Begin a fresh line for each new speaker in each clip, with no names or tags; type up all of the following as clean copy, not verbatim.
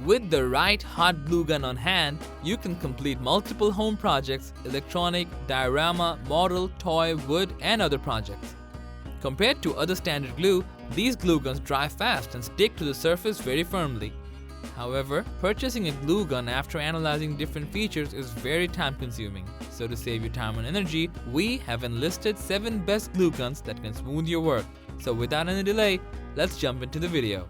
With the right hot glue gun on hand, you can complete multiple home projects, electronic, diorama, model, toy, wood, and other projects. Compared to other standard glue, these glue guns dry fast and stick to the surface very firmly. However, purchasing a glue gun after analyzing different features is very time consuming. So to save you time and energy, we have enlisted 7 best glue guns that can smooth your work. So without any delay, let's jump into the video.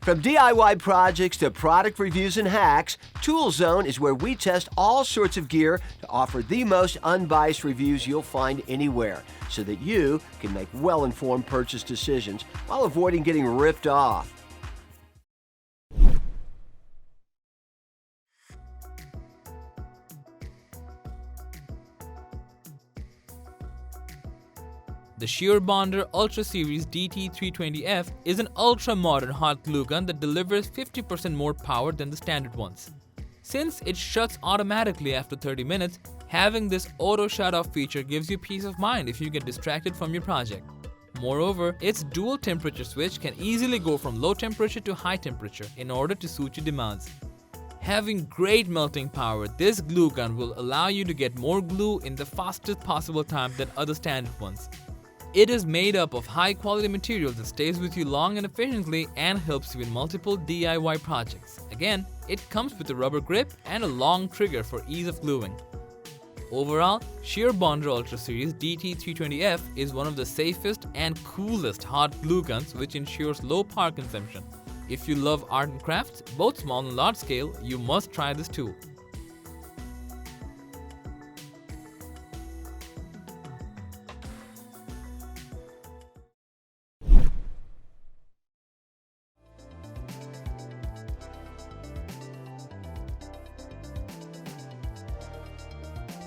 From DIY projects to product reviews and hacks, Tool Zone is where we test all sorts of gear to offer the most unbiased reviews you'll find anywhere, so that you can make well-informed purchase decisions while avoiding getting ripped off.
The Shear Bonder Ultra Series DT320F is an ultra-modern hot glue gun that delivers 50% more power than the standard ones. Since it shuts automatically after 30 minutes, having this auto shut-off feature gives you peace of mind if you get distracted from your project. Moreover, its dual temperature switch can easily go from low temperature to high temperature in order to suit your demands. Having great melting power, this glue gun will allow you to get more glue in the fastest possible time than other standard ones. It is made up of high-quality material that stays with you long and efficiently and helps you in multiple DIY projects. Again, it comes with a rubber grip and a long trigger for ease of gluing. Overall, Shear Bonder Ultra Series DT320F is one of the safest and coolest hot glue guns, which ensures low power consumption. If you love art and crafts, both small and large scale, you must try this tool.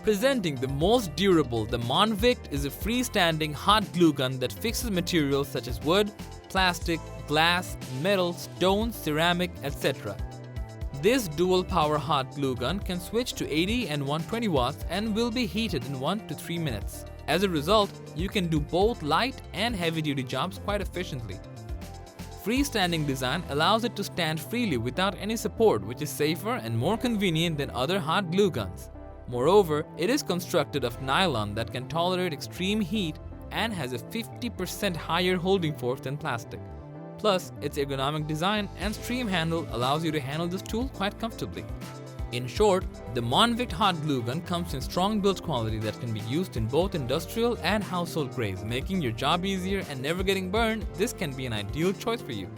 Presenting the most durable, the Monvict is a freestanding hot glue gun that fixes materials such as wood, plastic, glass, metal, stone, ceramic, etc. This dual power hot glue gun can switch to 80 and 120 watts and will be heated in 1 to 3 minutes. As a result, you can do both light and heavy duty jobs quite efficiently. Freestanding design allows it to stand freely without any support, which is safer and more convenient than other hot glue guns. Moreover, it is constructed of nylon that can tolerate extreme heat and has a 50% higher holding force than plastic. Plus, its ergonomic design and stream handle allows you to handle this tool quite comfortably. In short, the Monvict Hot Glue Gun comes in strong build quality that can be used in both industrial and household grades, making your job easier and never getting burned. This can be an ideal choice for you.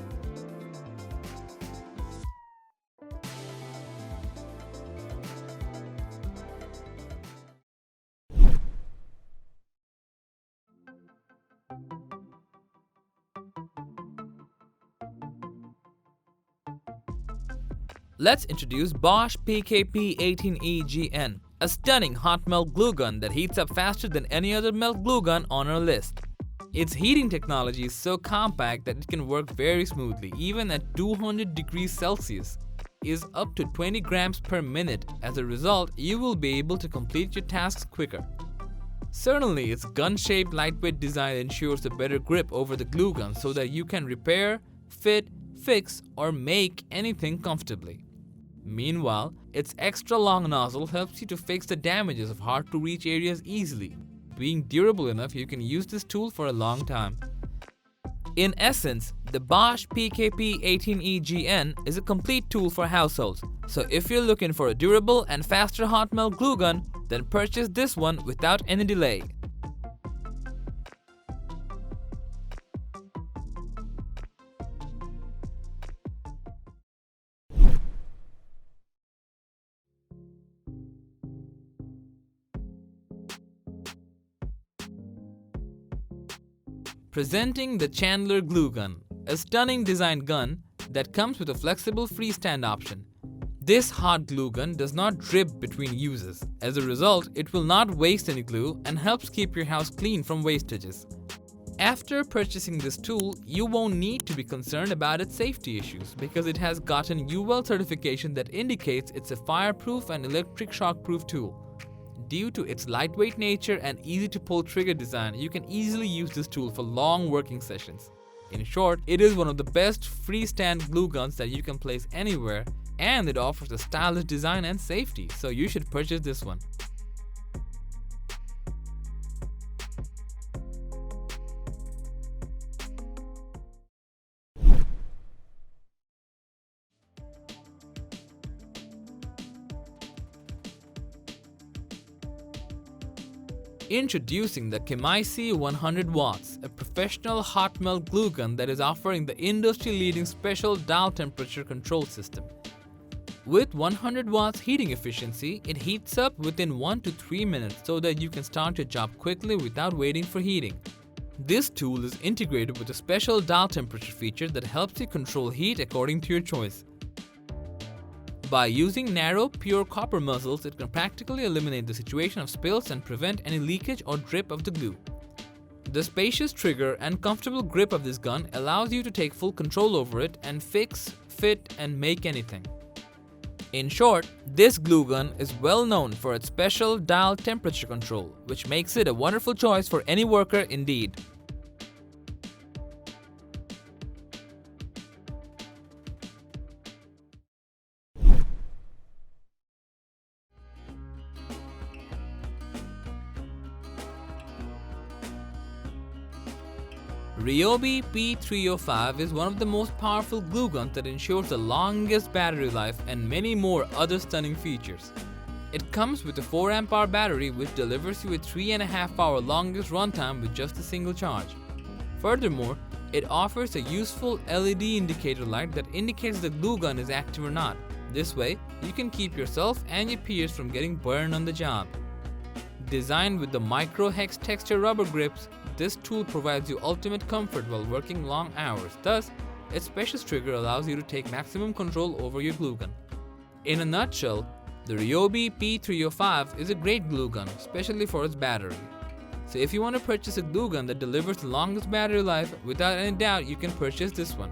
Let's introduce Bosch PKP-18E-GN, a stunning hot melt glue gun that heats up faster than any other melt glue gun on our list. Its heating technology is so compact that it can work very smoothly, even at 200 degrees Celsius, is up to 20 grams per minute. As a result, you will be able to complete your tasks quicker. Certainly, its gun-shaped lightweight design ensures a better grip over the glue gun so that you can repair, fit, fix, or make anything comfortably. Meanwhile, its extra long nozzle helps you to fix the damages of hard-to-reach areas easily. Being durable enough, you can use this tool for a long time. In essence, the Bosch PKP-18E-GN is a complete tool for households. So if you're looking for a durable and faster hot melt glue gun, then purchase this one without any delay. Presenting the Chandler Glue Gun, a stunning design gun that comes with a flexible freestand option. This hot glue gun does not drip between uses. As a result, it will not waste any glue and helps keep your house clean from wastages. After purchasing this tool, you won't need to be concerned about its safety issues because it has gotten UL certification that indicates it's a fireproof and electric shock-proof tool. Due to its lightweight nature and easy-to-pull trigger design, you can easily use this tool for long working sessions. In short, it is one of the best freestand glue guns that you can place anywhere, and it offers a stylish design and safety, so you should purchase this one. Introducing the Kemaisi 100 watts, a professional hot melt glue gun that is offering the industry-leading special dial temperature control system. With 100 watts heating efficiency, it heats up within 1 to 3 minutes so that you can start your job quickly without waiting for heating. This tool is integrated with a special dial temperature feature that helps you control heat according to your choice. By using narrow, pure copper muzzles, it can practically eliminate the situation of spills and prevent any leakage or drip of the glue. The spacious trigger and comfortable grip of this gun allows you to take full control over it and fix, fit, and make anything. In short, this glue gun is well known for its special dial temperature control, which makes it a wonderful choice for any worker indeed. Ryobi P305 is one of the most powerful glue guns that ensures the longest battery life and many more other stunning features. It comes with a 4Ah battery which delivers you a 3.5 hour longest runtime with just a single charge. Furthermore, it offers a useful LED indicator light that indicates the glue gun is active or not. This way, you can keep yourself and your peers from getting burned on the job. Designed with the micro hex texture rubber grips, this tool provides you ultimate comfort while working long hours. Thus, its spacious trigger allows you to take maximum control over your glue gun. In a nutshell, the Ryobi P305 is a great glue gun, especially for its battery. So if you want to purchase a glue gun that delivers the longest battery life, without any doubt you can purchase this one.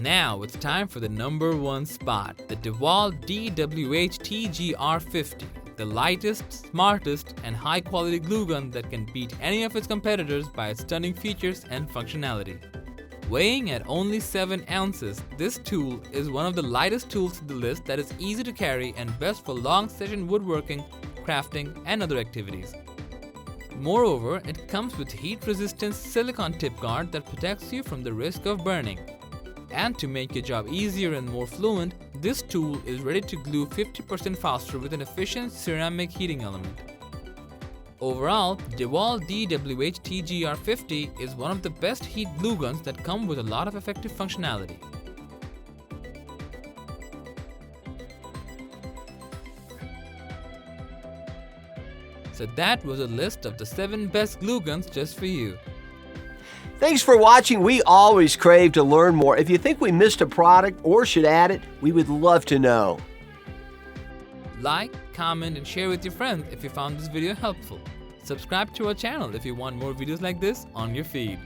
Now it's time for the number one spot, the Dewalt DWH-TGR50, the lightest, smartest, and high-quality glue gun that can beat any of its competitors by its stunning features and functionality. Weighing at only 7 ounces, this tool is one of the lightest tools in the list that is easy to carry and best for long-session woodworking, crafting, and other activities. Moreover, it comes with heat-resistant silicone tip guard that protects you from the risk of burning. And to make your job easier and more fluent, this tool is ready to glue 50% faster with an efficient ceramic heating element. Overall, Dewalt DWH-TGR50 is one of the best heat glue guns that come with a lot of effective functionality. So that was a list of the 7 best glue guns just for you.
Thanks for watching. We always crave to learn more. If you think we missed a product or should add it, we would love to know.
Like, comment, and share with your friends if you found this video helpful. Subscribe to our channel if you want more videos like this on your feed.